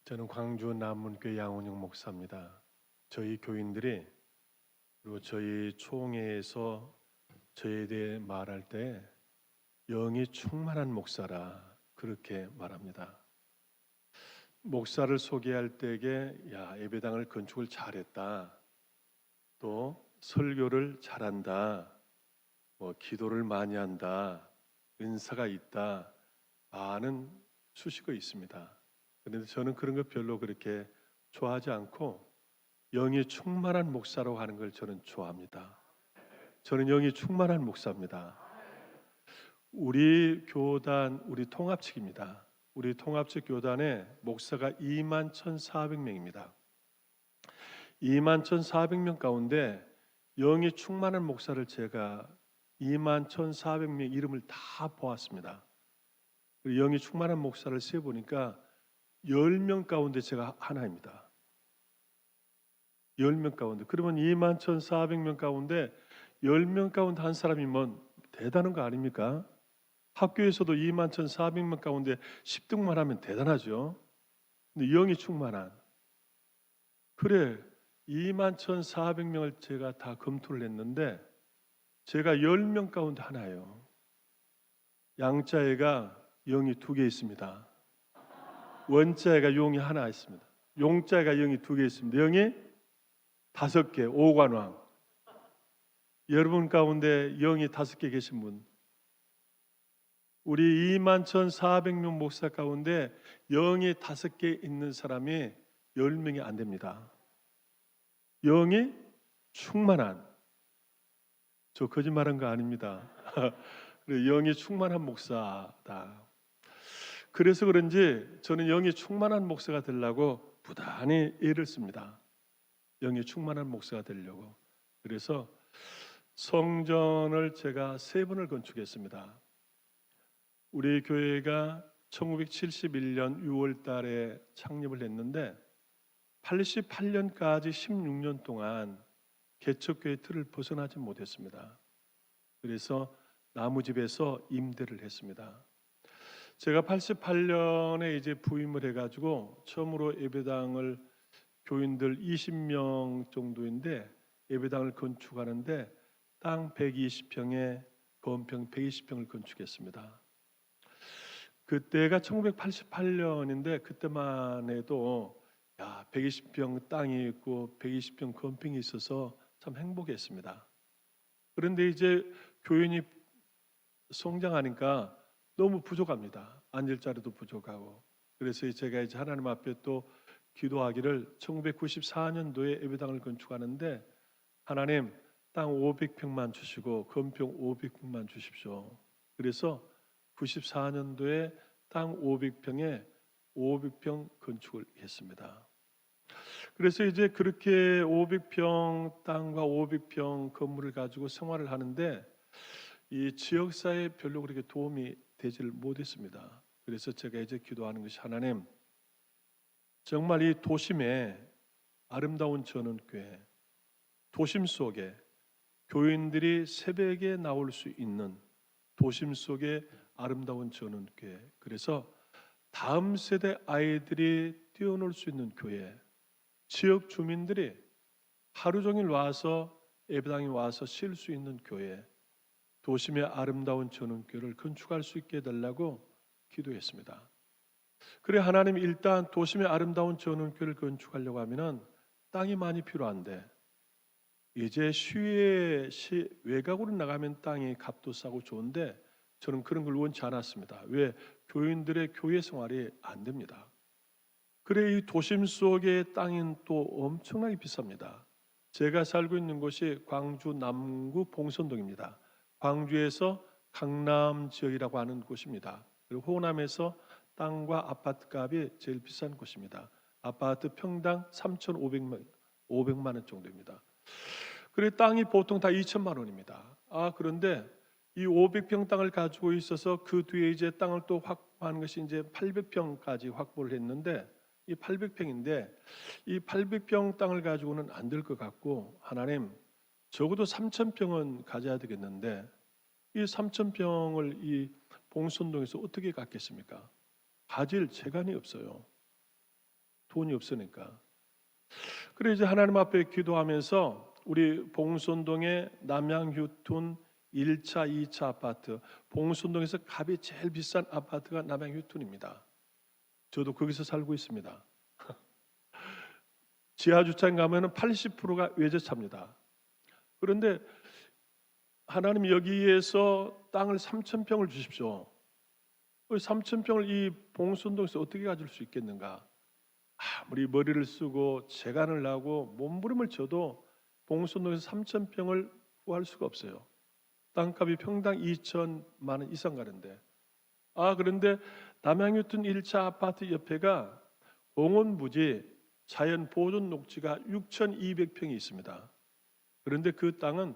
저는 광주 남문교회 양원영 목사입니다. 저희 교인들이 그리고 저희 총회에서 저에 대해 말할 때 영이 충만한 목사라 그렇게 말합니다. 목사를 소개할 때에 예배당을 건축을 잘했다, 또 설교를 잘한다, 기도를 많이 한다, 은사가 있다, 많은 수식어 있습니다. 그런데 저는 그런 거 별로 그렇게 좋아하지 않고 영이 충만한 목사라고 하는 걸 저는 좋아합니다. 저는 영이 충만한 목사입니다. 우리 교단, 우리 통합측입니다. 우리 통합측 교단에 목사가 21,400명입니다. 21,400명 가운데 영이 충만한 목사를 제가 21,400명 이름을 다 보았습니다. 영이 충만한 목사를 세보니까 10명 가운데 제가 하나입니다. 10명 가운데. 그러면 21,400명 가운데 10명 가운데 한 사람이면 대단한 거 아닙니까? 학교에서도 21,400명 가운데 10등만 하면 대단하죠. 근데 영이 충만한. 그래, 21,400명을 제가 다 검토를 했는데 제가 10명 가운데 하나예요. 양자애가 영이 2개 있습니다. 원자애가 용이 하나 있습니다. 용자애가 영이 2개 있습니다. 영이 5개, 오관왕. 여러분 가운데 영이 5개 계신 분, 우리 21,400명 목사 가운데 영이 5개 있는 사람이 10명이 안 됩니다. 영이 충만한, 저 거짓말한 거 아닙니다. 영이 충만한 목사다. 그래서 그런지 저는 영이 충만한 목사가 되려고 부단히 애를 씁니다. 영이 충만한 목사가 되려고. 그래서 성전을 제가 3번을 건축했습니다. 우리 교회가 1971년 6월 달에 창립을 했는데 88년까지 16년 동안 개척교회 틀을 벗어나지 못했습니다. 그래서 나무집에서 임대를 했습니다. 제가 88년에 이제 부임을 해가지고 처음으로 예배당을 교인들 20명 정도인데 예배당을 건축하는데 땅 120평에 건평 120평을 건축했습니다. 그때가 1988년인데 그때만 해도 120평 땅이 있고 120평 건평이 있어서 참 행복했습니다. 그런데 이제 교인이 성장하니까 너무 부족합니다. 앉을 자리도 부족하고. 그래서 제가 이제 하나님 앞에 또 기도하기를 1994년도에 예배당을 건축하는데 하나님 땅 500평만 주시고 건평 500평만 주십시오. 그래서 94년도에 땅 500평에 500평 건축을 했습니다. 그래서 이제 그렇게 500평 땅과 500평 건물을 가지고 생활을 하는데 이 지역사회에 별로 그렇게 도움이 되지를 못했습니다. 그래서 제가 이제 기도하는 것이 하나님, 정말 이 도심에 아름다운 전원교회, 도심 속에 교인들이 새벽에 나올 수 있는 도심 속에 아름다운 전원교회, 그래서 다음 세대 아이들이 뛰어놀 수 있는 교회, 지역 주민들이 하루 종일 와서 예배당에 와서 쉴 수 있는 교회, 도심의 아름다운 전원교회를 건축할 수 있게 해달라고 기도했습니다. 그래, 하나님, 일단 도심의 아름다운 전원교회를 건축하려고 하면은 땅이 많이 필요한데 이제 외곽으로 나가면 땅이 값도 싸고 좋은데 저는 그런 걸 원치 않았습니다. 왜? 교인들의 교회 생활이 안 됩니다. 그래, 이 도심 속의 땅은 또 엄청나게 비쌉니다. 제가 살고 있는 곳이 광주 남구 봉선동입니다. 광주에서 강남 지역이라고 하는 곳입니다. 그리고 호남에서 땅과 아파트 값이 제일 비싼 곳입니다. 아파트 평당 3,500만 원 정도입니다. 그래, 땅이 보통 다 2천만 원입니다. 그런데 이 500평 땅을 가지고 있어서 그 뒤에 이제 땅을 또 확보하는 것이 이제 800평까지 확보를 했는데 이 800평인데 이 800평 땅을 가지고는 안 될 것 같고 하나님, 적어도 3,000평은 가져야 되겠는데 이 3,000평을 이 봉선동에서 어떻게 갖겠습니까? 가질 재간이 없어요. 돈이 없으니까. 그래 이제 하나님 앞에 기도하면서 우리 봉선동의 남양휴툰 1차, 2차 아파트, 봉선동에서 값이 제일 비싼 아파트가 남양휴툰입니다. 저도 거기서 살고 있습니다. 지하 주차장 가면은 80%가 외제차입니다. 그런데 하나님 여기에서 땅을 3,000평을 주십시오. 3,000평을 이 봉선동에서 어떻게 가질 수 있겠는가? 아무리 머리를 쓰고 재간을 하고 몸부림을 쳐도 봉선동에서 3,000평을 구할 수가 없어요. 땅값이 평당 2천만 원 이상 가는데. 그런데 남양휴툰 1차 아파트 옆에가 공원 부지 자연 보존 녹지가 6,200평이 있습니다. 그런데 그 땅은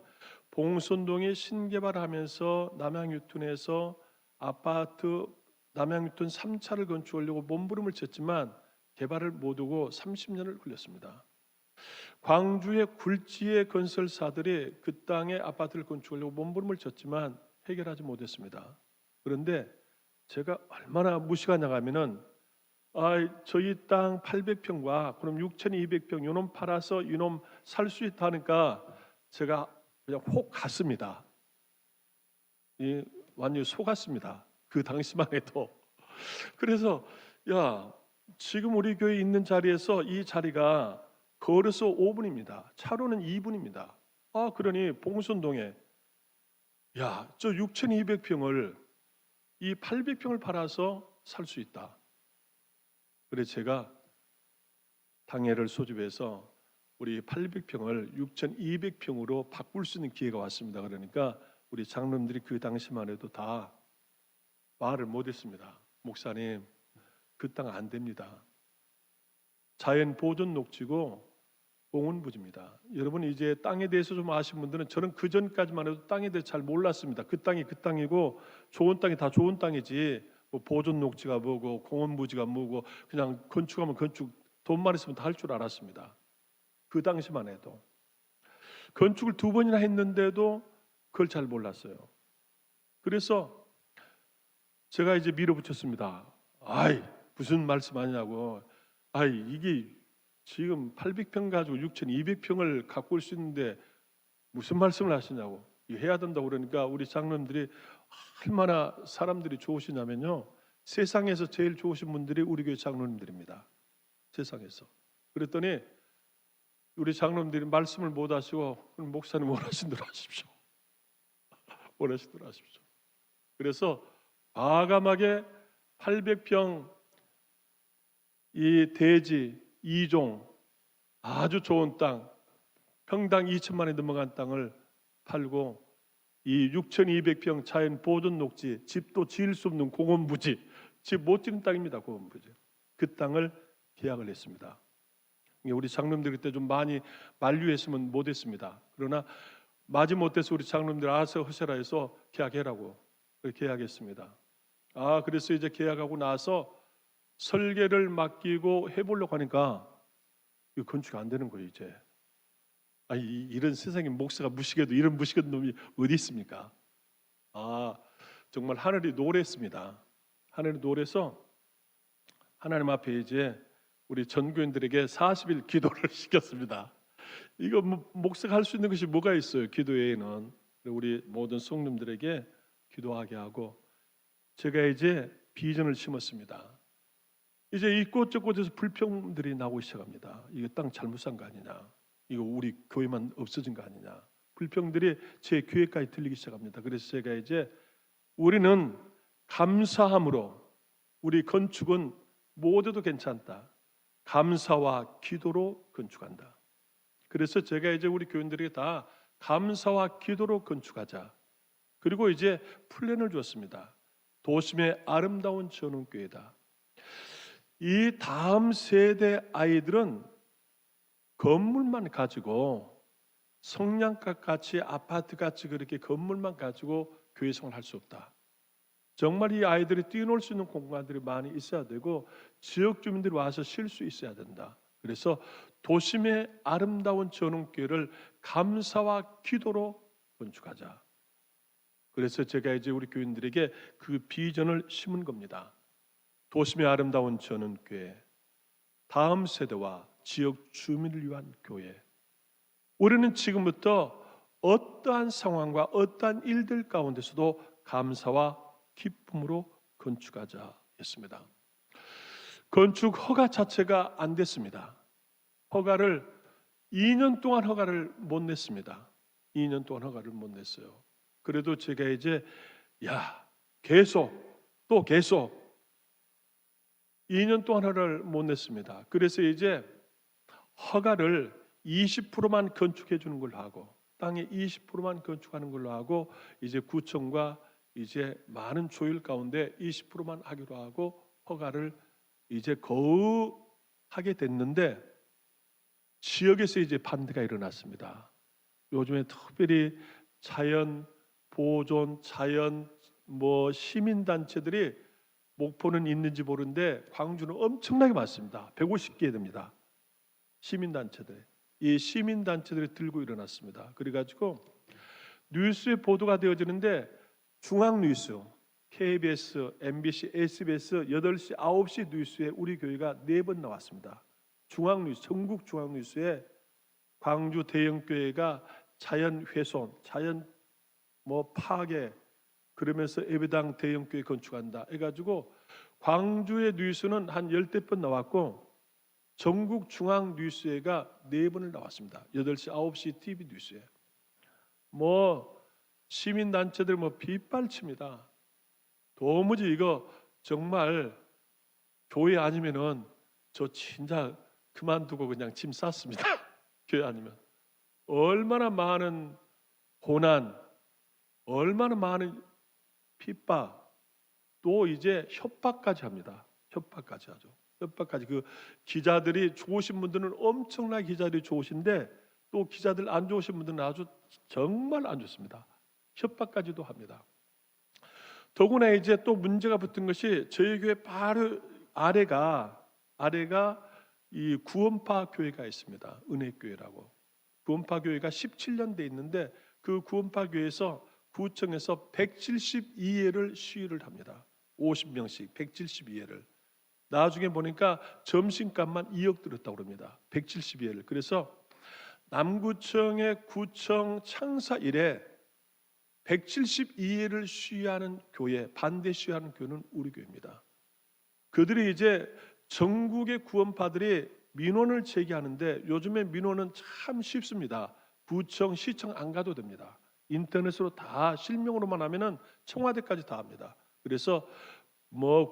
봉선동에 신개발하면서 남양휴툰에서 아파트 남양휴툰 3차를 건축하려고 몸부림을 쳤지만 개발을 못하고 30년을 걸렸습니다. 광주의 굴지의 건설사들이 그 땅에 아파트를 건축하려고 몸부림을 쳤지만 해결하지 못했습니다. 그런데 제가 얼마나 무시가 나가면은 저희 땅 800평과 그럼 6,200평 요놈 팔아서 이놈 살 수 있다니까 제가 그냥 혹 갔습니다. 완전히 속았습니다. 그 당시만 해도. 그래서 지금 우리 교회 있는 자리에서 이 자리가 걸어서 5분입니다. 차로는 2분입니다. 그러니 봉선동에 저 6,200평을 이 800평을 팔아서 살 수 있다. 그래서 제가 당회를 소집해서 우리 800평을 6,200평으로 바꿀 수 있는 기회가 왔습니다. 그러니까 우리 장로님들이 그 당시만 해도 다 말을 못했습니다. 목사님, 그 땅 안 됩니다. 자연 보존 녹지고 공원 부지입니다. 여러분 이제 땅에 대해서 좀 아시는 분들은 저는 그 전까지만 해도 땅에 대해 잘 몰랐습니다. 그 땅이 그 땅이고 좋은 땅이 다 좋은 땅이지 뭐 보존 녹지가 뭐고 공원 부지가 뭐고 그냥 건축하면 건축 돈만 있으면 다 할 줄 알았습니다. 그 당시만 해도 건축을 2번이나 했는데도 그걸 잘 몰랐어요. 그래서 제가 이제 밀어붙였습니다. 무슨 말씀하냐고. 이게 지금 800평 가지고 6,200평을 갖고 올 수 있는데 무슨 말씀을 하시냐고. 이거 해야 된다고. 그러니까 우리 장로님들이 얼마나 사람들이 좋으시냐면요, 세상에서 제일 좋으신 분들이 우리 교회 장로님들입니다. 세상에서. 그랬더니 우리 장로님들이 말씀을 못 하시고 그럼 목사님 원하신 대로 하십시오. 원하신 대로 하십시오. 그래서 과감하게 800평 이 대지 2종 아주 좋은 땅, 평당 2천만 원이 넘어간 땅을 팔고 이 6,200평 자연 보존 녹지, 집도 지을 수 없는 공원 부지, 집 못 지는 땅입니다. 공원 부지. 그 땅을 계약을 했습니다. 우리 장로님들 그때 좀 많이 만류했으면 못했습니다. 그러나 마지못해서 우리 장로님들 알아서 하셔라 해서 계약해라고 계약했습니다. 그래서 이제 계약하고 나서 설계를 맡기고 해보려고 하니까 이 건축이 안 되는 거예요. 이제 이런 세상에 목사가 무식해도 이런 무식한 놈이 어디 있습니까? 정말 하늘이 노랬습니다. 하늘이 노래서 하나님 앞에 이제 우리 전교인들에게 40일 기도를 시켰습니다. 이거 목사가 할 수 있는 것이 뭐가 있어요? 기도 외에는. 우리 모든 성도님들에게 기도하게 하고 제가 이제 비전을 심었습니다. 이제 이곳저곳에서 불평들이 나오기 시작합니다. 이거 땅 잘못 산 거 아니냐? 이거 우리 교회만 없어진 거 아니냐? 불평들이 제 교회까지 들리기 시작합니다. 그래서 제가 이제 우리는 감사함으로 우리 건축은 못해도 괜찮다. 감사와 기도로 건축한다. 그래서 제가 이제 우리 교인들에게 다 감사와 기도로 건축하자. 그리고 이제 플랜을 줬습니다. 도심의 아름다운 전원교회다. 이 다음 세대 아이들은 건물만 가지고 성냥갑 같이 아파트 같이 그렇게 건물만 가지고 교회 생활을 할 수 없다. 정말 이 아이들이 뛰놀 수 있는 공간들이 많이 있어야 되고 지역 주민들이 와서 쉴 수 있어야 된다. 그래서 도심의 아름다운 전원교회를 감사와 기도로 건축하자. 그래서 제가 이제 우리 교인들에게 그 비전을 심은 겁니다. 도심의 아름다운 전원교회, 다음 세대와 지역 주민을 위한 교회. 우리는 지금부터 어떠한 상황과 어떠한 일들 가운데서도 감사와 기쁨으로 건축하자 했습니다. 건축 허가 자체가 안 됐습니다. 허가를 2년 동안 허가를 못 냈습니다. 2년 동안 허가를 못 냈어요. 그래도 제가 이제 계속 2년 동안 허가를 못 냈습니다. 그래서 이제 허가를 20%만 건축해 주는 걸로 하고 땅의 20%만 건축하는 걸로 하고 이제 구청과 이제 많은 조율 가운데 20%만 하기로 하고 허가를 이제 거의 하게 됐는데 지역에서 이제 반대가 일어났습니다. 요즘에 특별히 자연 보존, 자연 시민 단체들이 목포는 있는지 모르는데 광주는 엄청나게 많습니다. 150개 됩니다. 시민 단체들. 이 시민 단체들이 들고 일어났습니다. 그래가지고 뉴스에 보도가 되어지는데 중앙 뉴스, KBS, MBC, SBS 8시, 9시 뉴스에 우리 교회가 4번 나왔습니다. 중앙 뉴스, 전국 중앙 뉴스에 광주 대형 교회가 자연 훼손, 자연 파괴 그러면서 예배당 대형 교회 건축한다 해가지고 광주의 뉴스는 한 10대 번 나왔고 전국 중앙 뉴스에가 4번을 나왔습니다. 8시, 9시 TV 뉴스에. 시민 단체들 빗발칩니다. 도무지 이거 정말 교회 아니면은 저 진짜 그만두고 그냥 짐 쌌습니다. 교회 아니면 얼마나 많은 고난, 얼마나 많은 핍박, 또 이제 협박까지 합니다. 협박까지 하죠. 협박까지. 그 기자들이 좋으신 분들은 엄청나게 기자들이 좋으신데 또 기자들 안 좋으신 분들은 아주 정말 안 좋습니다. 협박까지도 합니다. 더구나 이제 또 문제가 붙은 것이 저희 교회 바로 아래가 이 구원파 교회가 있습니다. 은혜교회라고. 구원파 교회가 17년 돼 있는데 그 구원파 교회에서 구청에서 172회를 시위를 합니다. 50명씩 172회를. 나중에 보니까 점심값만 2억 들었다고 합니다. 172회를. 그래서 남구청의 구청 창사 이래 172회를 시위하는 교회, 반대 시위하는 교회는 우리 교회입니다. 그들이 이제 전국의 구원파들이 민원을 제기하는데 요즘에 민원은 참 쉽습니다. 구청, 시청 안 가도 됩니다. 인터넷으로 다 실명으로만 하면은 청와대까지 다 합니다. 그래서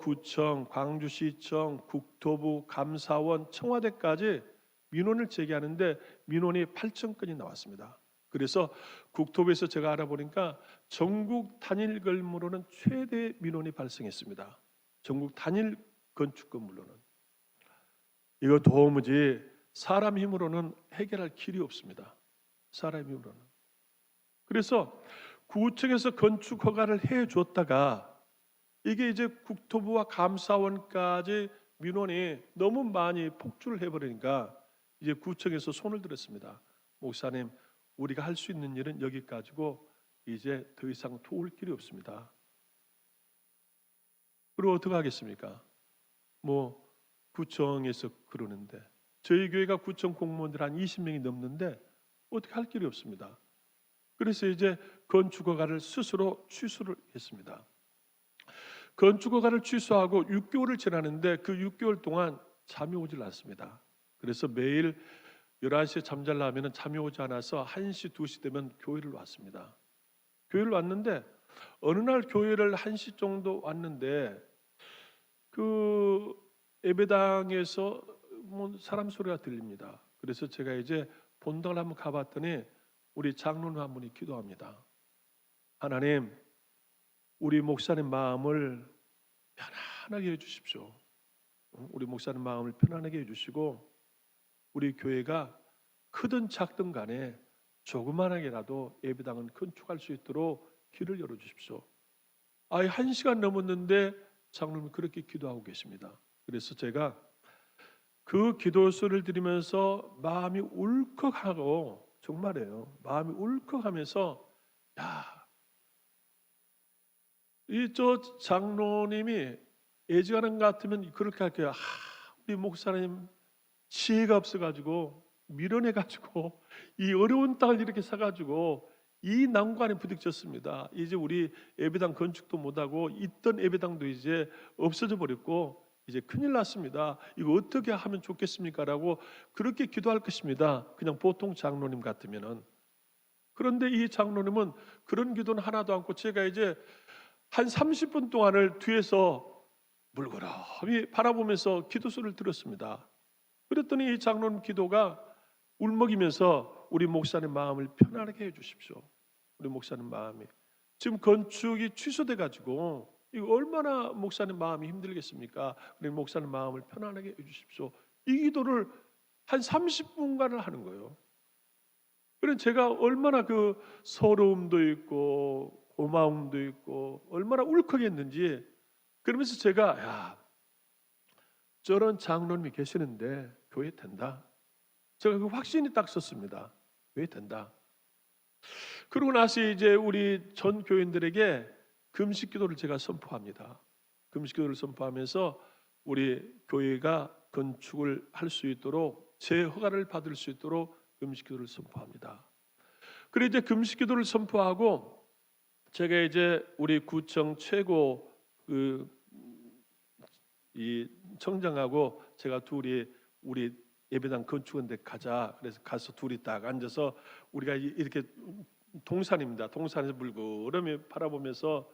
구청, 광주시청, 국토부, 감사원, 청와대까지 민원을 제기하는데 민원이 8,000건이 나왔습니다. 그래서 국토부에서 제가 알아보니까 전국 단일 건물로는 최대 민원이 발생했습니다. 전국 단일 건축 건물로는. 이거 도무지 사람 힘으로는 해결할 길이 없습니다. 사람 힘으로는. 그래서 구청에서 건축 허가를 해줬다가 이게 이제 국토부와 감사원까지 민원이 너무 많이 폭주를 해버리니까 이제 구청에서 손을 들었습니다. 목사님, 우리가 할 수 있는 일은 여기까지고 이제 더 이상 도울 길이 없습니다. 그리고 어떻게 하겠습니까? 구청에서 그러는데 저희 교회가 구청 공무원들 한 20명이 넘는데 어떻게 할 길이 없습니다. 그래서 이제 건축허가를 스스로 취소를 했습니다. 건축허가를 취소하고 6개월을 지나는데 그 6개월 동안 잠이 오질 않습니다. 그래서 매일 11시에 잠자려면 잠이 오지 않아서 1시, 2시 되면 교회를 왔습니다. 교회를 왔는데 어느 날 교회를 1시 정도 왔는데 그 예배당에서 사람 소리가 들립니다. 그래서 제가 이제 본당을 한번 가봤더니 우리 장로님 한 분이 기도합니다. 하나님, 우리 목사님 마음을 편안하게 해주십시오. 우리 목사님 마음을 편안하게 해주시고 우리 교회가 크든 작든 간에 조그만하게라도 예배당은 건축할 수 있도록 길을 열어주십시오. 1시간 넘었는데 장로님이 그렇게 기도하고 계십니다. 그래서 제가 그 기도소를 드리면서 마음이 울컥하고 정말이에요. 마음이 울컥하면서 이 장로님이 애지간한 것 같으면 그렇게 할게요. 우리 목사님 지혜가 없어가지고 밀어내가지고 이 어려운 땅을 이렇게 사가지고 이 난관에 부딪혔습니다. 이제 우리 예배당 건축도 못하고 있던 예배당도 이제 없어져 버렸고 이제 큰일 났습니다. 이거 어떻게 하면 좋겠습니까? 라고 그렇게 기도할 것입니다. 그냥 보통 장로님 같으면은. 그런데 이 장로님은 그런 기도는 하나도 않고 제가 이제 한 30분 동안을 뒤에서 물그러미 바라보면서 기도 소리를 들었습니다. 그랬더니 이 장로님 기도가 울먹이면서 우리 목사님 마음을 편안하게 해주십시오. 우리 목사님 마음이 지금 건축이 취소돼 가지고 이거 얼마나 목사님 마음이 힘들겠습니까? 우리 목사님 마음을 편안하게 해주십시오. 이 기도를 한 30분간을 하는 거예요. 그래서 제가 얼마나 그 서러움도 있고 고마움도 있고 얼마나 울컥했는지 그러면서 제가 야 저런 장로님이 계시는데 교회 된다. 제가 그 확신이 딱 섰습니다. 교회 된다. 그러고 나서 이제 우리 전 교인들에게 금식 기도를 제가 선포합니다. 금식 기도를 선포하면서 우리 교회가 건축을 할 수 있도록 제 허가를 받을 수 있도록 금식 기도를 선포합니다. 그리고 이제 금식 기도를 선포하고 제가 이제 우리 구청 최고 이 청장하고 제가 둘이 우리 예배당 건축원대 가자. 그래서 가서 둘이 딱 앉아서 우리가 이렇게 동산입니다. 동산에서 물그러미 바라보면서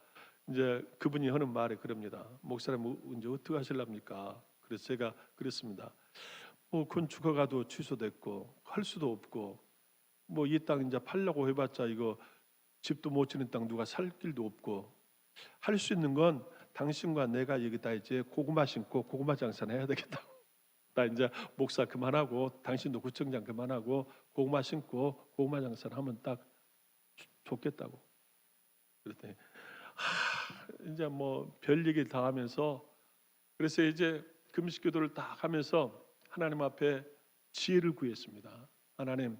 이제 그분이 하는 말이 그럽니다. 목사님 이제 어떻게 하실랍니까? 그래서 제가 그랬습니다. 뭐 건축 허가도 취소됐고 할 수도 없고 뭐 이 땅 이제 팔려고 해봤자 이거 집도 못 지는 땅 누가 살 길도 없고 할 수 있는 건 당신과 내가 여기다 이제 고구마 심고 고구마 장사를 해야 되겠다고. 나 이제 목사 그만하고 당신도 구청장 그만하고 고구마 심고 고구마 장사를 하면 딱 좋겠다고. 그랬더니 이제 뭐 별 얘기를 다 하면서 그래서 이제 금식기도를 딱 하면서 하나님 앞에 지혜를 구했습니다. 하나님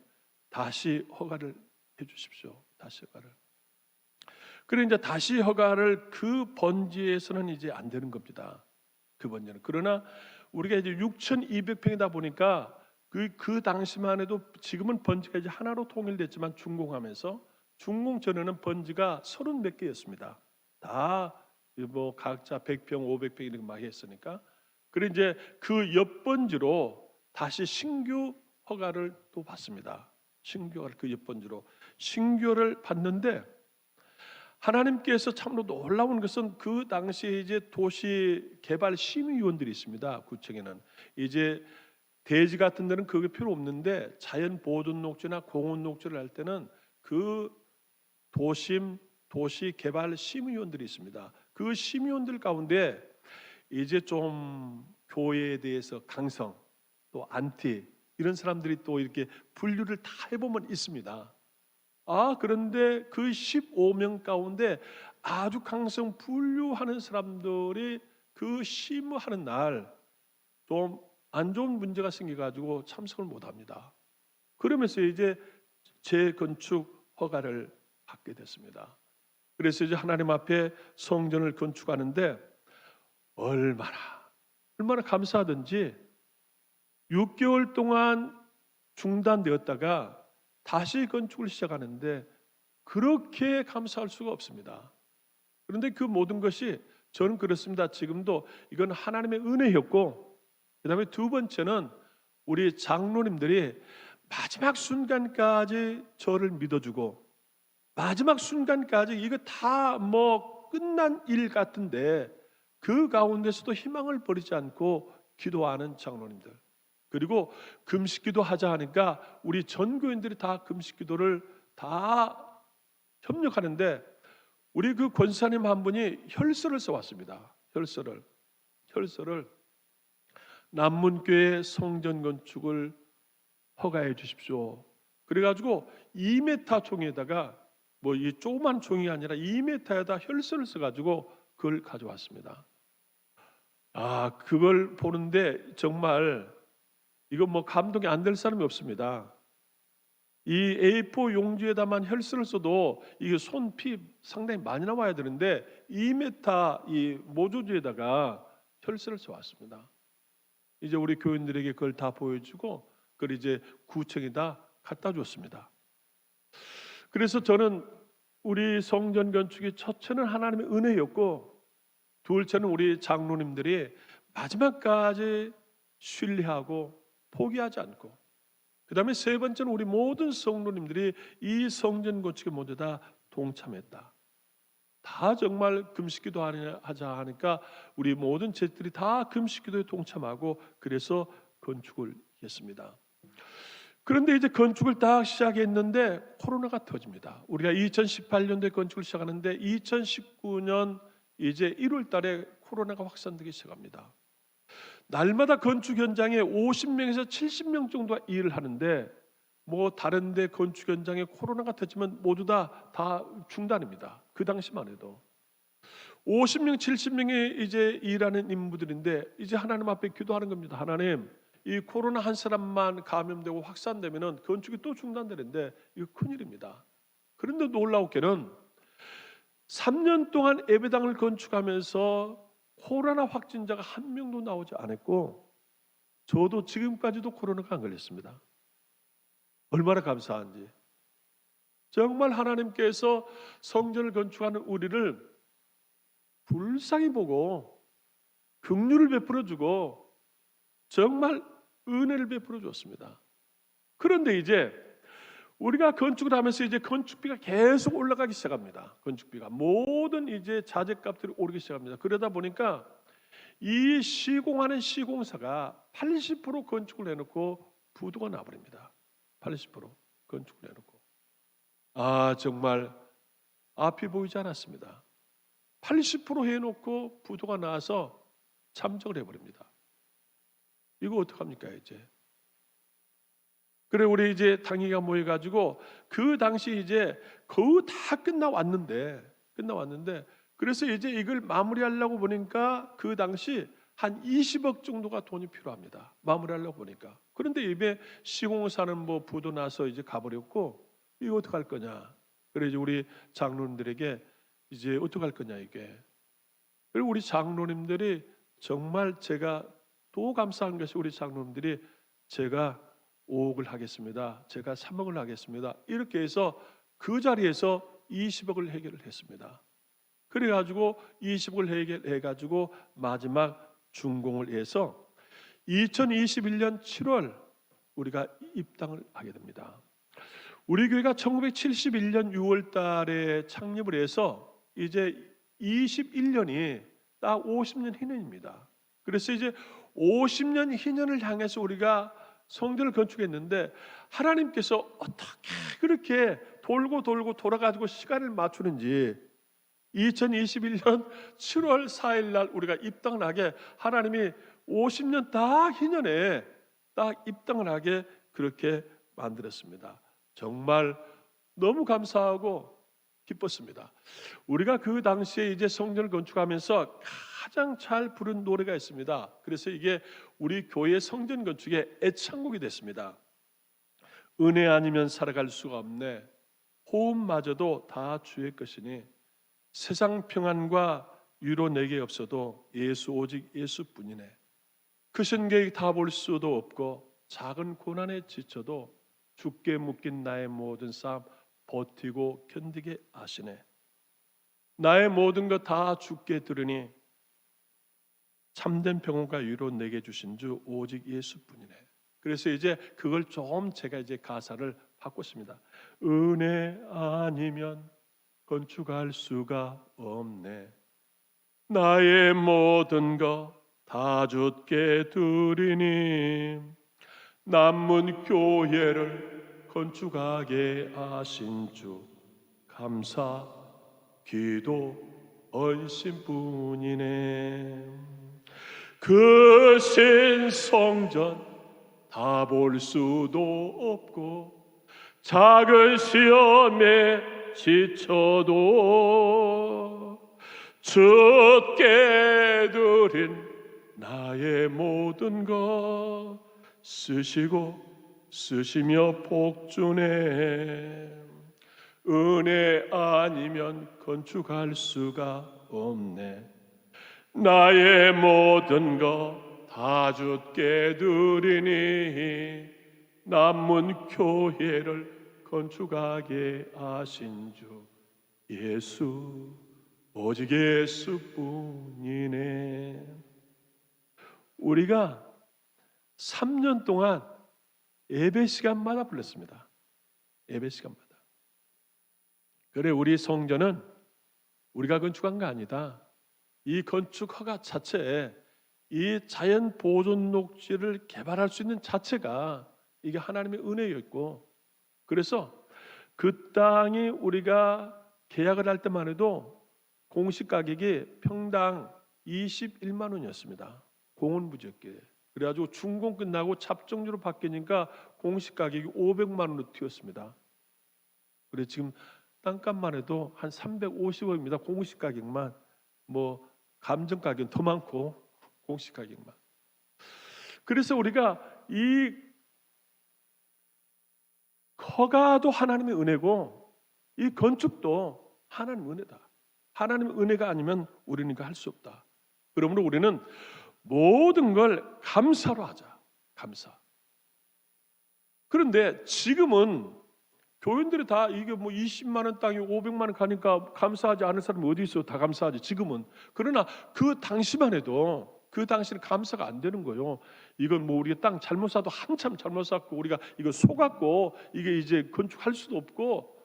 다시 허가를 해주십시오. 다시 허가를. 그래 이제 다시 허가를 그 번지에서는 이제 안 되는 겁니다. 그 번지는. 그러나 우리가 이제 6,200평이다 보니까 그 당시만 해도 지금은 번지가 이제 하나로 통일됐지만 준공하면서 준공 전에는 번지가 30 몇 개였습니다. 다 뭐 각자 100평, 500평 이렇게 많이 했으니까. 그래 이제 그 옆번지로 다시 신규 허가를 또 받습니다. 신규 허가를 그 옆번지로 신규를 받는데 하나님께서 참으로 놀라운 것은 그 당시에 이제 도시 개발 심의위원들이 있습니다. 구청에는 이제 대지 같은 데는 그게 필요 없는데 자연 보존 녹지나 공원 녹지를 할 때는 그 도시 개발 심의위원들이 있습니다. 그 심의위원들 가운데 이제 좀 교회에 대해서 강성 또 안티 이런 사람들이 또 이렇게 분류를 다 해보면 있습니다. 그런데 그 15명 가운데 아주 강성 분류하는 사람들이 그 심의하는 날 좀 안 좋은 문제가 생겨가지고 참석을 못합니다. 그러면서 이제 재건축 허가를 받게 됐습니다. 그래서 이제 하나님 앞에 성전을 건축하는데 얼마나 감사하든지 6개월 동안 중단되었다가 다시 건축을 시작하는데 그렇게 감사할 수가 없습니다. 그런데 그 모든 것이 저는 그렇습니다. 지금도 이건 하나님의 은혜였고 그다음에 두 번째는 우리 장로님들이 마지막 순간까지 저를 믿어주고 마지막 순간까지 이거 다 뭐 끝난 일 같은데 그 가운데서도 희망을 버리지 않고 기도하는 장로님들 그리고 금식기도 하자 하니까 우리 전교인들이 다 금식기도를 다 협력하는데 우리 그 권사님 한 분이 혈서를 써왔습니다. 혈서를 남문교회 성전 건축을 허가해 주십시오. 그래가지고 2m 종이에다가 뭐 이 조그만 종이 아니라 2m에다 혈서를 써가지고 그걸 가져왔습니다. 그걸 보는데 정말 이거 뭐 감동이 안 될 사람이 없습니다. 이 A4 용지에다만 혈서를 써도 이게 손 피 상당히 많이 나와야 되는데 2m 이 모조지에다가 혈서를 써왔습니다. 이제 우리 교인들에게 그걸 다 보여주고 그걸 이제 구청에다 갖다 줬습니다. 그래서 저는 우리 성전 건축의 첫째는 하나님의 은혜였고, 둘째는 우리 장로님들이 마지막까지 신뢰하고 포기하지 않고, 그 다음에 세 번째는 우리 모든 성도님들이 이 성전 건축에 모두 다 동참했다. 다 정말 금식기도 하자 하니까 우리 모든 제들이 다 금식기도에 동참하고 그래서 건축을 했습니다. 그런데 이제 건축을 딱 시작했는데 코로나가 터집니다. 우리가 2018년도에 건축을 시작하는데 2019년 이제 1월 달에 코로나가 확산되기 시작합니다. 날마다 건축 현장에 50명에서 70명 정도가 일을 하는데 뭐 다른 데 건축 현장에 코로나가 터지면 모두 다 중단입니다. 그 당시만 해도 50명, 70명이 이제 일하는 인부들인데 이제 하나님 앞에 기도하는 겁니다. 하나님, 이 코로나 한 사람만 감염되고 확산되면은 건축이 또 중단되는데 이거 큰일입니다. 그런데 놀라웠게는 3년 동안 예배당을 건축하면서 코로나 확진자가 한 명도 나오지 않았고, 저도 지금까지도 코로나가 안 걸렸습니다. 얼마나 감사한지. 정말 하나님께서 성전을 건축하는 우리를 불쌍히 보고 긍휼을 베풀어 주고 정말 은혜를 베풀어 줬습니다. 그런데 이제 우리가 건축을 하면서 이제 건축비가 계속 올라가기 시작합니다. 건축비가 모든 이제 자재값들이 오르기 시작합니다. 그러다 보니까 이 시공하는 시공사가 80% 건축을 해놓고 부도가 나버립니다. 80% 건축을 해놓고 정말 앞이 보이지 않았습니다. 80% 해놓고 부도가 나서 참석을 해버립니다. 이거 어떡합니까 이제? 그래 우리 이제 당회가 모여가지고 그 당시 이제 거의 다 끝나왔는데 그래서 이제 이걸 마무리하려고 보니까 그 당시 한 20억 정도가 돈이 필요합니다. 마무리하려고 보니까. 그런데 이제 시공사는 뭐 부도 나서 이제 가버렸고 이거 어떡할 거냐? 그래 이제 우리 장로님들에게 이제 어떡할 거냐 이게. 그리고 우리 장로님들이 정말 제가 또 감사한 것이 우리 장로님들이 제가 5억을 하겠습니다. 제가 3억을 하겠습니다. 이렇게 해서 그 자리에서 20억을 해결을 했습니다. 그래가지고 20억을 해결해가지고 마지막 준공을 해서 2021년 7월 우리가 입당을 하게 됩니다. 우리 교회가 1971년 6월 달에 창립을 해서 이제 21년이 딱 50년 희년입니다. 그래서 이제 50년 희년을 향해서 우리가 성전을 건축했는데 하나님께서 어떻게 그렇게 돌고 돌아가지고 시간을 맞추는지 2021년 7월 4일 날 우리가 입당을 하게 하나님이 50년 딱 희년에 딱 입당을 하게 그렇게 만들었습니다. 정말 너무 감사하고 기뻤습니다. 우리가 그 당시에 이제 성전을 건축하면서 가장 잘 부른 노래가 있습니다. 그래서 이게 우리 교회 성전 건축의 애창곡이 됐습니다. 은혜 아니면 살아갈 수가 없네. 호흡마저도 다 주의 것이니 세상 평안과 위로 내게 없어도 예수 오직 예수뿐이네. 크신 계획 다 볼 수도 없고 작은 고난에 지쳐도 죽게 묶인 나의 모든 삶 버티고 견디게 하시네. 나의 모든 것 다 주께 들으니 참된 평온과 위로 내게 주신 주 오직 예수뿐이네. 그래서 이제 그걸 좀 제가 이제 가사를 바꿨습니다. 은혜 아니면 건축할 수가 없네. 나의 모든 것 다 주께 드리니 남문 교회를 건축하게 하신 주 감사 기도 헌신뿐이네. 그 신 성전 다 볼 수도 없고 작은 시험에 지쳐도 주께 드린 나의 모든 것 쓰시며 복주네. 은혜 아니면 건축할 수가 없네. 나의 모든 것 다 주께 드리니 남은 교회를 건축하게 하신 주 예수 오직 예수뿐이네. 우리가 3년 동안 예배 시간마다 불렀습니다. 예배 시간마다. 그래, 우리 성전은 우리가 건축한 거 아니다. 이 건축 허가 자체에 이 자연 보존 녹지를 개발할 수 있는 자체가 이게 하나님의 은혜였고, 그래서 그 땅이 우리가 계약을 할 때만 해도 공시 가격이 평당 21만 원이었습니다. 공원부지였기에. 그래가지고 준공 끝나고 잡종료로 바뀌니까 공시 가격이 500만 원으로 튀었습니다. 그래 지금 땅값만 해도 한 350억입니다. 공시 가격만. 뭐 감정 가격은 더 많고 공시 가격만. 그래서 우리가 이 허가도 하나님의 은혜고 이 건축도 하나님의 은혜다. 하나님의 은혜가 아니면 우리는 이거 할 수 없다. 그러므로 우리는 모든 걸 감사로 하자. 감사. 그런데 지금은 교인들이 다 이게 뭐 20만 원 땅이 500만 원 가니까 감사하지 않은 사람이 어디 있어? 다 감사하지 지금은. 그러나 그 당시만 해도 그 당시는 감사가 안 되는 거예요. 이건 뭐 우리가 땅 잘못 사도 한참 잘못 샀고 우리가 이거 속았고 이게 이제 건축할 수도 없고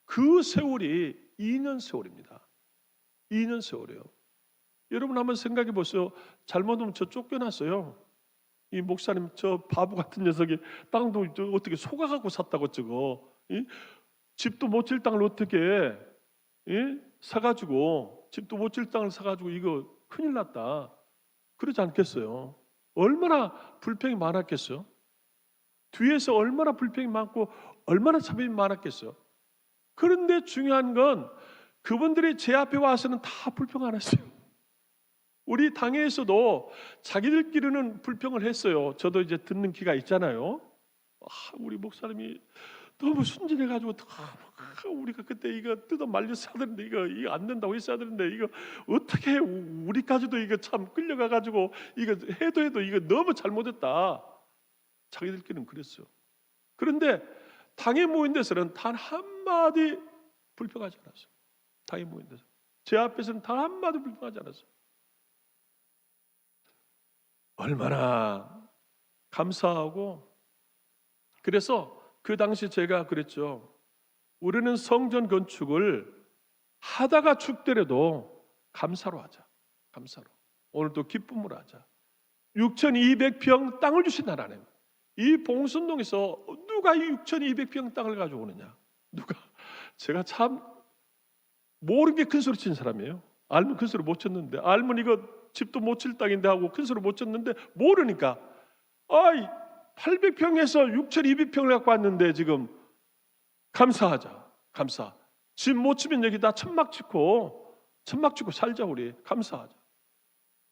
그 세월이 2년 세월입니다. 2년 세월이에요. 여러분 한번 생각해 보세요. 잘못하면 저 쫓겨났어요. 이 목사님 저 바보 같은 녀석이 땅도 어떻게 속아갖고 샀다고 저거. 집도 못 질 땅을 어떻게 사가지고 집도 못 질 땅을 사가지고 이거 큰일 났다. 그러지 않겠어요? 얼마나 불평이 많았겠어요? 뒤에서 얼마나 불평이 많고 얼마나 차별이 많았겠어요? 그런데 중요한 건 그분들이 제 앞에 와서는 다 불평 안 했어요. 우리 당에서도 자기들끼리는 불평을 했어요. 저도 이제 듣는 기가 있잖아요. 우리 목사님이 너무 순진해가지고 우리가 그때 이거 뜯어 말려서 해야 되는데 이거 안 된다고 했어야 되는데 이거 어떻게 해? 우리까지도 이거 참 끌려가가지고 이거 해도 이거 너무 잘못했다. 자기들끼리는 그랬어요. 그런데 당에 모인 데서는 단 한마디 불평하지 않았어요. 당에 모인 데서 제 앞에서는 단 한마디 불평하지 않았어요. 얼마나 감사하고. 그래서 그 당시 제가 그랬죠. 우리는 성전 건축을 하다가 죽더라도 감사로 하자. 감사로. 오늘도 기쁨으로 하자. 6,200평 땅을 주신 하나님. 이 봉순동에서 누가 이 6,200평 땅을 가져오느냐? 누가? 제가 참 모르게 큰 소리 친 사람이에요. 알면 큰 소리 못 쳤는데, 알면 이거 집도 못 칠 땅인데 하고 큰 소리 못 쳤는데 모르니까 800평에서 6,200평을 갖고 왔는데 지금 감사하자. 감사. 집 못 치면 여기다 천막 짓고 살자. 우리 감사하자.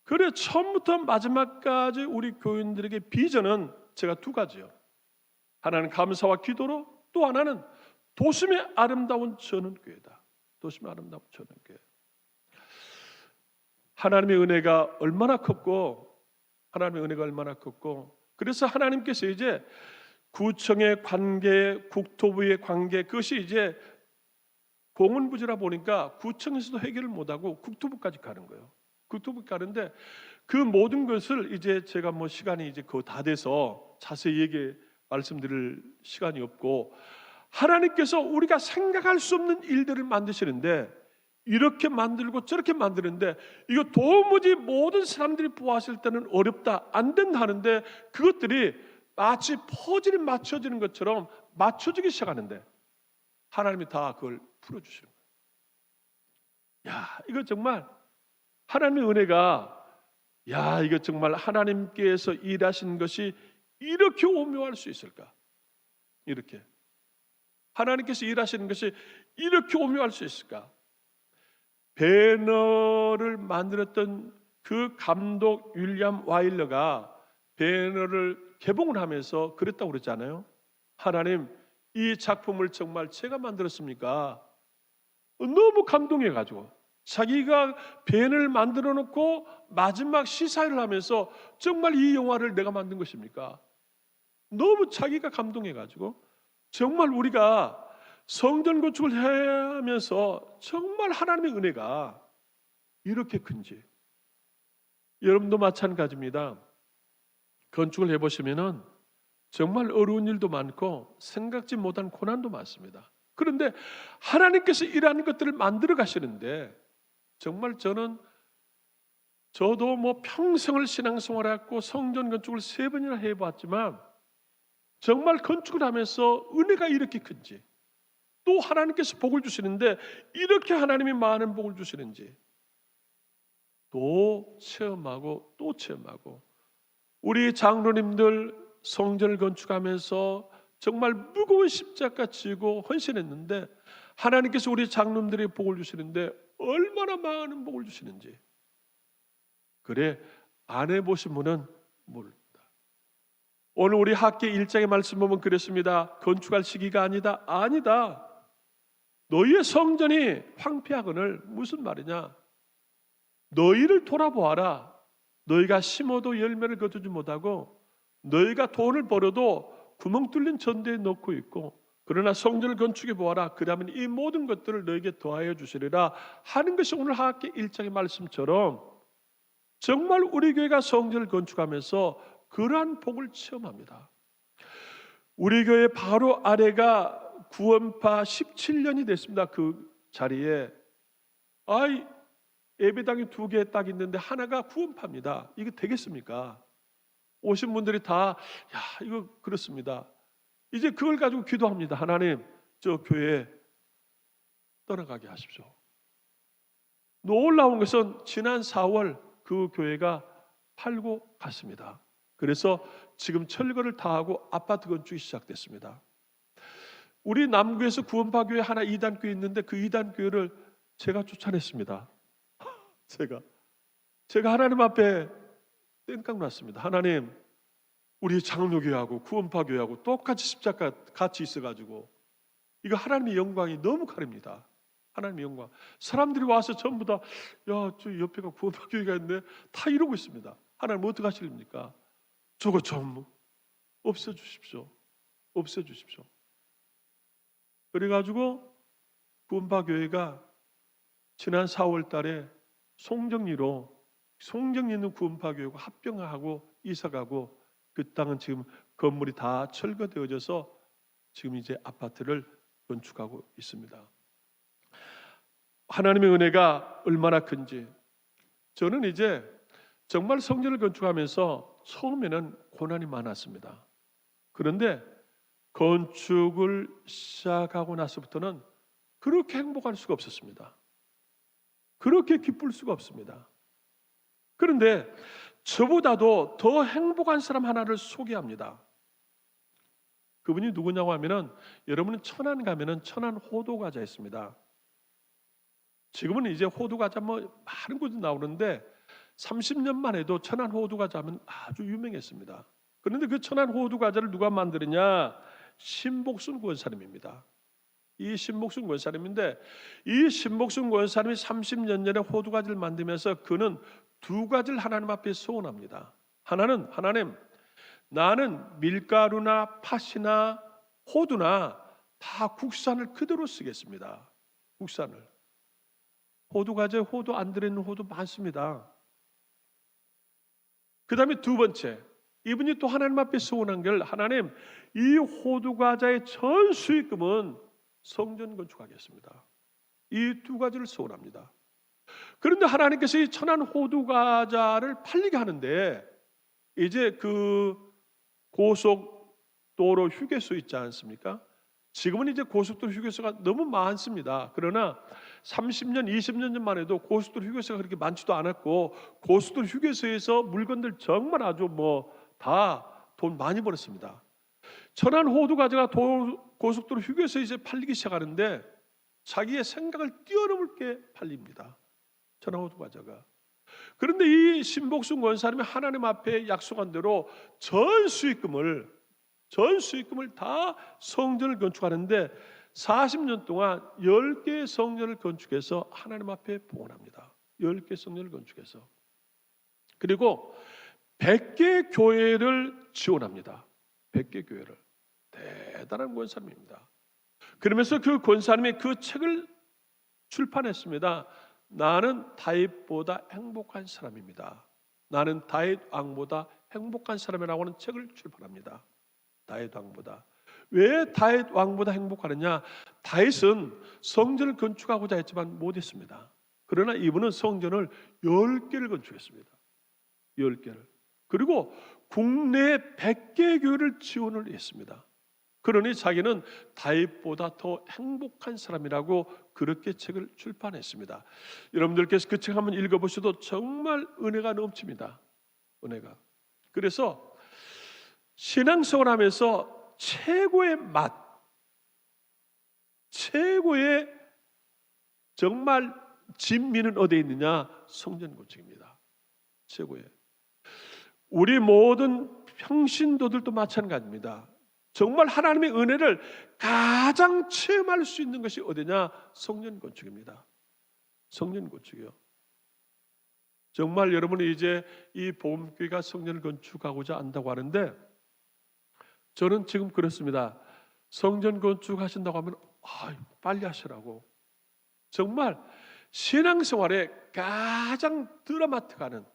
그래 처음부터 마지막까지 우리 교인들에게 비전은 제가 두 가지요. 하나는 감사와 기도로, 또 하나는 도심의 아름다운 전원교회다. 도심의 아름다운 전원교회. 하나님의 은혜가 얼마나 컸고, 그래서 하나님께서 이제 구청의 관계, 국토부의 관계, 그것이 이제 공원부지라 보니까 구청에서도 해결을 못하고 국토부까지 가는 거예요. 국토부 가는데 그 모든 것을 이제 제가 뭐 시간이 이제 그거 다 돼서 자세히 말씀드릴 시간이 없고, 하나님께서 우리가 생각할 수 없는 일들을 만드시는데, 이렇게 만들고 저렇게 만드는데 이거 도무지 모든 사람들이 보았을 때는 어렵다, 안 된다 하는데 그것들이 마치 퍼즐이 맞춰지는 것처럼 맞춰지기 시작하는데 하나님이 다 그걸 풀어주시는 거예요. 야, 이거 정말 하나님의 은혜가, 야, 이거 정말 하나님께서 일하신 것이 이렇게 오묘할 수 있을까? 이렇게 하나님께서 일하시는 것이 이렇게 오묘할 수 있을까? 배너를 만들었던 그 감독 윌리엄 와일러가 배너를 개봉을 하면서 그랬다고 그랬잖아요. 하나님, 이 작품을 정말 제가 만들었습니까? 너무 감동해가지고 자기가 벤을 만들어 놓고 마지막 시사회를 하면서 정말 이 영화를 내가 만든 것입니까? 너무 자기가 감동해가지고 정말 우리가 성전 건축을 해야 하면서 정말 하나님의 은혜가 이렇게 큰지, 여러분도 마찬가지입니다. 건축을 해보시면은 정말 어려운 일도 많고 생각지 못한 고난도 많습니다. 그런데 하나님께서 이러한 것들을 만들어 가시는데, 정말 저도 뭐 평생을 신앙생활했고 성전 건축을 3번이나 해봤지만 정말 건축을 하면서 은혜가 이렇게 큰지, 또 하나님께서 복을 주시는데 이렇게 하나님이 많은 복을 주시는지 또 체험하고 또 체험하고, 우리 장로님들 성전을 건축하면서 정말 무거운 십자가 지고 헌신했는데 하나님께서 우리 장로님들의 복을 주시는데 얼마나 많은 복을 주시는지, 그래 안 해보신 분은 모릅니다. 오늘 우리 학계 1장의 말씀 보면 그랬습니다. 건축할 시기가 아니다. 너희의 성전이 황폐하거늘, 무슨 말이냐, 너희를 돌아보아라. 너희가 심어도 열매를 거두지 못하고 너희가 돈을 벌어도 구멍 뚫린 전대에 넣고 있고, 그러나 성전을 건축해 보아라. 그러면 이 모든 것들을 너희에게 더하여 주시리라 하는 것이 오늘 학계 1장의 말씀처럼 정말 우리 교회가 성전을 건축하면서 그러한 복을 체험합니다. 우리 교회 바로 아래가 구원파 17년이 됐습니다. 그 자리에 예배당이 2개 딱 있는데 하나가 구원파입니다. 이거 되겠습니까? 오신 분들이 다 이거 그렇습니다. 이제 그걸 가지고 기도합니다. 하나님, 저 교회 떠나가게 하십시오. 놀라운 것은 지난 4월 그 교회가 팔고 갔습니다. 그래서 지금 철거를 다 하고 아파트 건축이 시작됐습니다. 우리 남구에서 구원파 교회 하나 2단교회 있는데 그 2단교회를 제가 쫓아냈습니다. 제가 하나님 앞에 땡깡 났습니다. 하나님, 우리 장로교회하고 구원파 교회하고 똑같이 십자가 같이 있어가지고 이거 하나님의 영광이 너무 가립니다. 하나님의 영광. 사람들이 와서 전부 다 저 옆에가 구원파 교회가 있네 다 이러고 있습니다. 하나님 어떻게 하실입니까? 저거 좀 없애주십시오. 그래가지고 구원파 교회가 지난 4월 달에 송정리 있는 구원파 교회가 합병하고 이사가고, 그 땅은 지금 건물이 다 철거되어져서 지금 이제 아파트를 건축하고 있습니다. 하나님의 은혜가 얼마나 큰지, 저는 이제 정말 성전을 건축하면서 처음에는 고난이 많았습니다. 그런데 건축을 시작하고 나서부터는 그렇게 행복할 수가 없었습니다. 그렇게 기쁠 수가 없습니다. 그런데 저보다도 더 행복한 사람 하나를 소개합니다. 그분이 누구냐고 하면은, 여러분은 천안 가면은 천안 호두과자 있습니다. 지금은 이제 호두과자 많은 곳이 나오는데 30년만 해도 천안 호두과자 하면 아주 유명했습니다. 그런데 그 천안 호두과자를 누가 만드느냐? 신복순 권사님입니다. 이 신복순 권사님인데, 이 신복순 권사님이 30년 전에 호두과자를 만들면서 그는 2가지를 하나님 앞에 소원합니다. 하나는, 하나님, 나는 밀가루나 팥이나 호두나 다 국산을 그대로 쓰겠습니다. 국산을. 호두과자에 호두 안 들어있는 호두 많습니다. 그 다음에 2번째, 이분이 또 하나님 앞에 소원한 걸, 하나님, 이 호두과자의 전 수익금은 성전 건축하겠습니다. 이 2가지를 소원합니다. 그런데 하나님께서 이 천안 호두과자를 팔리게 하는데, 이제 그 고속도로 휴게소 있지 않습니까? 지금은 이제 고속도로 휴게소가 너무 많습니다. 그러나 30년, 20년 전만 해도 고속도로 휴게소가 그렇게 많지도 않았고, 고속도로 휴게소에서 물건들 정말 아주 다 돈 많이 벌었습니다. 천안 호두과자가 고속도로 휴게소에 이제 팔리기 시작하는데 자기의 생각을 뛰어넘을 게 팔립니다. 천안 호두과자가. 그런데 이 신복순 권사님이 하나님 앞에 약속한 대로 전 수익금을 다 성전을 건축하는데 40년 동안 10개의 성전을 건축해서 하나님 앞에 봉헌합니다. 10개의 성전을 건축해서. 그리고 100개의 교회를 지원합니다. 100개 교회를. 대단한 권사님입니다. 그러면서 그 권사님이 그 책을 출판했습니다. 나는 다윗보다 행복한 사람입니다. 나는 다윗 왕보다 행복한 사람이라고 하는 책을 출판합니다. 다윗 왕보다. 왜 다윗 왕보다 행복하느냐? 다윗은 성전을 건축하고자 했지만 못했습니다. 그러나 이분은 성전을 10개를 건축했습니다. 10개를. 그리고 국내 100개 교회를 지원을 했습니다. 그러니 자기는 다윗보다 더 행복한 사람이라고 그렇게 책을 출판했습니다. 여러분들께서 그 책 한번 읽어보셔도 정말 은혜가 넘칩니다. 은혜가. 그래서 신앙생활하면서 최고의 맛, 최고의 정말 진미는 어디에 있느냐? 성전 건축입니다. 최고의. 우리 모든 평신도들도 마찬가지입니다. 정말 하나님의 은혜를 가장 체험할 수 있는 것이 어디냐? 성전 건축입니다. 성전 건축이요. 정말 여러분이 이제 이 복음교회가 성전을 건축하고자 한다고 하는데 저는 지금 그렇습니다. 성전 건축하신다고 하면 빨리 하시라고. 정말 신앙생활에 가장 드라마틱하는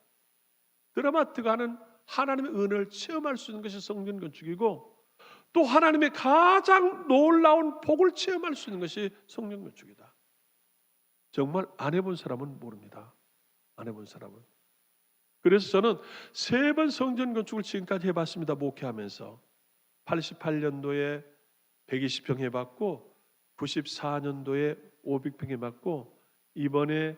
하나님의 은혜를 체험할 수 있는 것이 성전 건축이고 또 하나님의 가장 놀라운 복을 체험할 수 있는 것이 성전 건축이다. 정말 안 해본 사람은 모릅니다. 안 해본 사람은. 그래서 저는 3번 성전 건축을 지금까지 해봤습니다. 목회하면서 88년도에 120평 해봤고 94년도에 500평 해봤고 이번에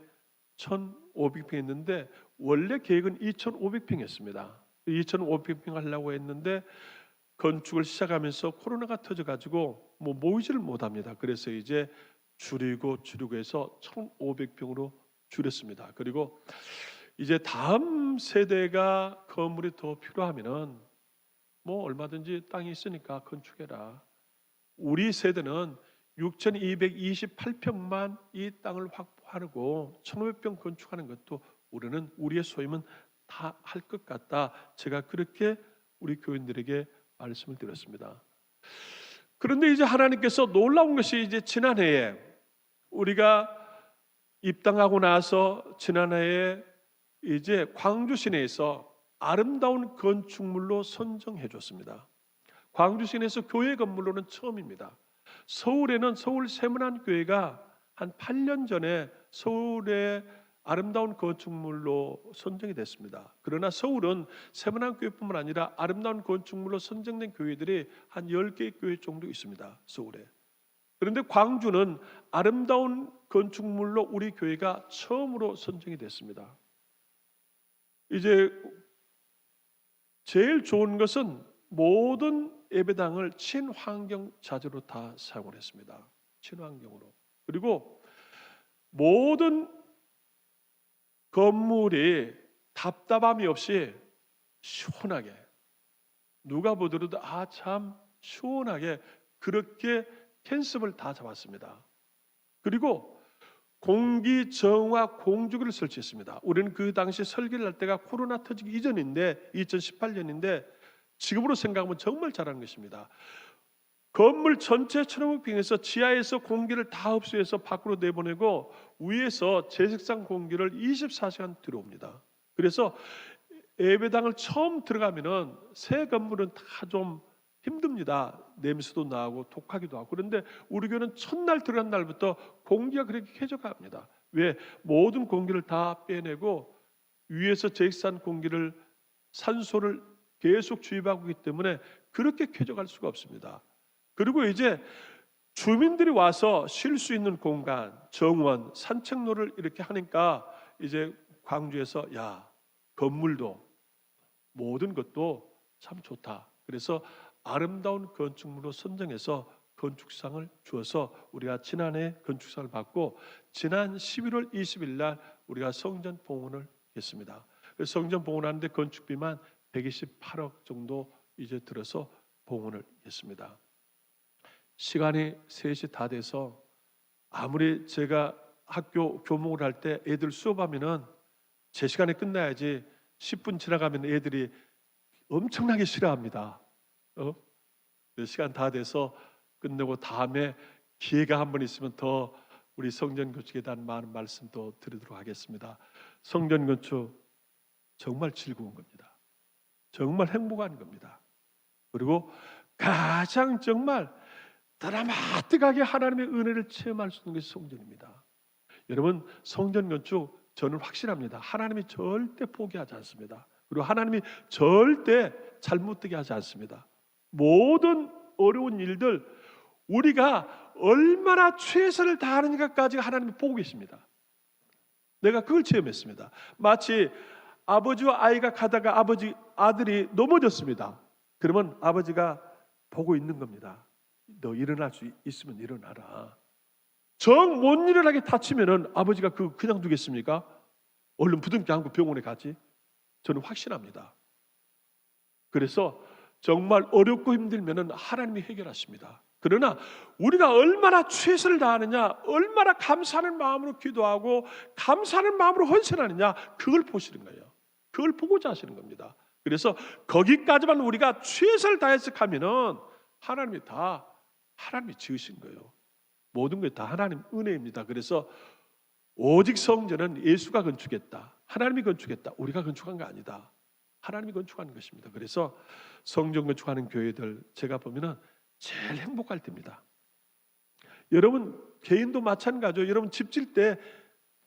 1500평 했는데 원래 계획은 2500평이었습니다. 2500평 하려고 했는데 건축을 시작하면서 코로나가 터져가지고 모이지를 못합니다. 그래서 이제 줄이고 해서 1,500평으로 줄였습니다. 그리고 이제 다음 세대가 건물이 더 필요하면은 얼마든지 땅이 있으니까 건축해라. 우리 세대는 6,228평만 이 땅을 확보하고 1,500평 건축하는 것도 우리는 우리의 소임은 다 할 것 같다. 제가 그렇게 우리 교인들에게 말씀을 드렸습니다. 그런데 이제 하나님께서 놀라운 것이 이제 지난해에 우리가 입당하고 나서 지난해에 이제 광주 시내에서 아름다운 건축물로 선정해 줬습니다. 광주 시내에서 교회 건물로는 처음입니다. 서울에는 서울 세문안교회가 한 8년 전에 서울의 아름다운 건축물로 선정이 됐습니다. 그러나 서울은 세문안교회뿐만 아니라 아름다운 건축물로 선정된 교회들이 한 10개 교회 정도 있습니다. 서울에. 그런데 광주는 아름다운 건축물로 우리 교회가 처음으로 선정이 됐습니다. 이제 제일 좋은 것은 모든 예배당을 친환경 자재로 다 사용을 했습니다. 친환경으로. 그리고 모든 건물이 답답함이 없이 시원하게 누가 보더라도 참 시원하게 그렇게 컨셉을 다 잡았습니다. 그리고 공기 정화 공조기를 설치했습니다. 우리는 그 당시 설계를 할 때가 코로나 터지기 이전인데 2018년인데 지금으로 생각하면 정말 잘하는 것입니다. 건물 전체 1,500평에서 지하에서 공기를 다 흡수해서 밖으로 내보내고 위에서 제식상 공기를 24시간 들어옵니다. 그래서 예배당을 처음 들어가면은 새 건물은 다 좀 힘듭니다. 냄새도 나고 독하기도 하고. 그런데 우리 교회는 첫날 들어간 날부터 공기가 그렇게 쾌적합니다. 왜? 모든 공기를 다 빼내고 위에서 제식산 공기를 산소를 계속 주입하고 있기 때문에 그렇게 쾌적할 수가 없습니다. 그리고 이제 주민들이 와서 쉴 수 있는 공간, 정원, 산책로를 이렇게 하니까 이제 광주에서 건물도 모든 것도 참 좋다. 그래서 아름다운 건축물로 선정해서 건축상을 주어서 우리가 지난해 건축상을 받고 지난 11월 20일 날 우리가 성전 봉헌을 했습니다. 성전 봉헌하는데 건축비만 128억 정도 이제 들어서 봉헌을 했습니다. 시간이 3시 다 돼서 아무리 제가 학교 교목을 할 때 애들 수업하면은 제 시간에 끝나야지 10분 지나가면 애들이 엄청나게 싫어합니다. 시간 다 돼서 끝내고 다음에 기회가 한 번 있으면 더 우리 성전 건축에 대한 많은 말씀도 드리도록 하겠습니다. 성전 건축 정말 즐거운 겁니다. 정말 행복한 겁니다. 그리고 가장 정말 드라마틱하게 하나님의 은혜를 체험할 수 있는 것이 성전입니다. 여러분, 성전 건축 저는 확실합니다. 하나님이 절대 포기하지 않습니다. 그리고 하나님이 절대 잘못되게 하지 않습니다. 모든 어려운 일들 우리가 얼마나 최선을 다하는가까지 하나님이 보고 계십니다. 내가 그걸 체험했습니다. 마치 아버지와 아이가 가다가 아들이 넘어졌습니다. 그러면 아버지가 보고 있는 겁니다. 너 일어날 수 있으면 일어나라. 정 못 일어나게 다치면은 아버지가 그냥 두겠습니까? 얼른 부둥켜 안고 병원에 가지. 저는 확신합니다. 그래서 정말 어렵고 힘들면은 하나님이 해결하십니다. 그러나 우리가 얼마나 최선을 다하느냐, 얼마나 감사하는 마음으로 기도하고 감사하는 마음으로 헌신하느냐, 그걸 보시는 거예요. 그걸 보고자 하시는 겁니다. 그래서 거기까지만 우리가 최선을 다해서 가면은 하나님이 지으신 거예요. 모든 게 다 하나님 은혜입니다. 그래서 오직 성전은 예수가 건축했다, 하나님이 건축했다, 우리가 건축한 거 아니다. 하나님이 건축하는 것입니다. 그래서 성전 건축하는 교회들 제가 보면은 제일 행복할 때입니다. 여러분 개인도 마찬가지죠. 여러분 집 질 때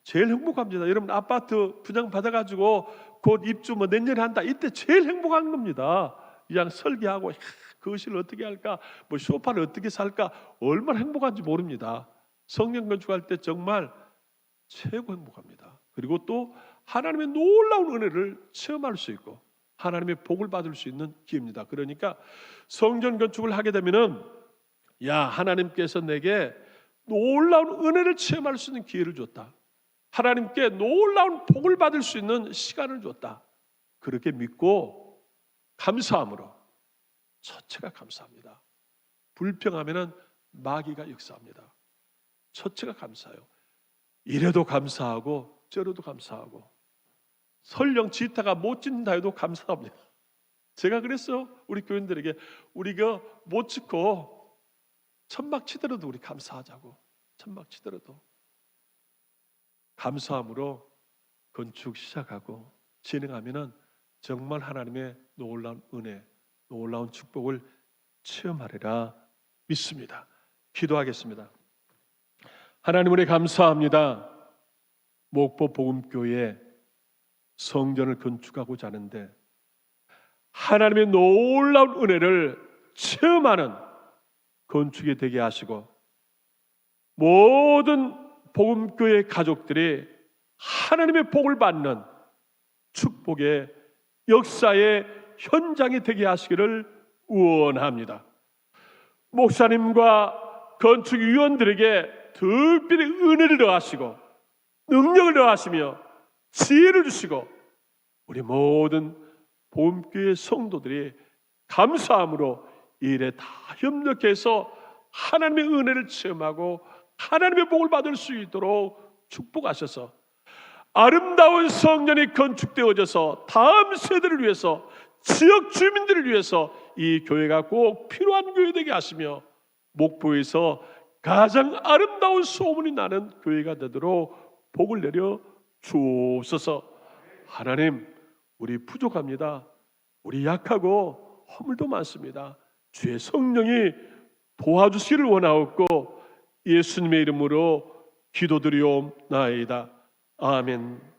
제일 행복합니다. 여러분 아파트 분양 받아가지고 곧 입주 내년에 한다, 이때 제일 행복한 겁니다. 그냥 설계하고 거실을 어떻게 할까, 소파를 어떻게 살까, 얼마나 행복한지 모릅니다. 성전 건축할 때 정말 최고 행복합니다. 그리고 또 하나님의 놀라운 은혜를 체험할 수 있고 하나님의 복을 받을 수 있는 기회입니다. 그러니까 성전 건축을 하게 되면은 하나님께서 내게 놀라운 은혜를 체험할 수 있는 기회를 줬다, 하나님께 놀라운 복을 받을 수 있는 시간을 줬다, 그렇게 믿고 감사함으로, 첫째가 감사합니다. 불평하면은 마귀가 역사합니다. 첫째가 감사해요. 이래도 감사하고 저래도 감사하고, 설령 지타가 못 짓는다 해도 감사합니다. 제가 그랬어요. 우리 교인들에게 우리가 못 짓고 천막 치더라도 우리 감사하자고. 천막 치더라도 감사함으로 건축 시작하고 진행하면은 정말 하나님의 놀라운 은혜, 놀라운 축복을 체험하리라 믿습니다. 기도하겠습니다. 하나님, 우리 감사합니다. 목포 복음교회 성전을 건축하고자 하는데 하나님의 놀라운 은혜를 체험하는 건축이 되게 하시고 모든 복음교회 가족들이 하나님의 복을 받는 축복의 역사의 현장이 되게 하시기를 원합니다. 목사님과 건축위원들에게 특별히 은혜를 더하시고 능력을 더하시며 지혜를 주시고 우리 모든 복음교회 성도들이 감사함으로 이 일에 다 협력해서 하나님의 은혜를 체험하고 하나님의 복을 받을 수 있도록 축복하셔서 아름다운 성전이 건축되어져서 다음 세대를 위해서, 지역 주민들을 위해서 이 교회가 꼭 필요한 교회 되게 하시며 목포에서 가장 아름다운 소문이 나는 교회가 되도록 복을 내려 주옵소서. 하나님, 우리 부족합니다. 우리 약하고 허물도 많습니다. 주의 성령이 도와주시기를 원하옵고 예수님의 이름으로 기도드리옵나이다. 아멘.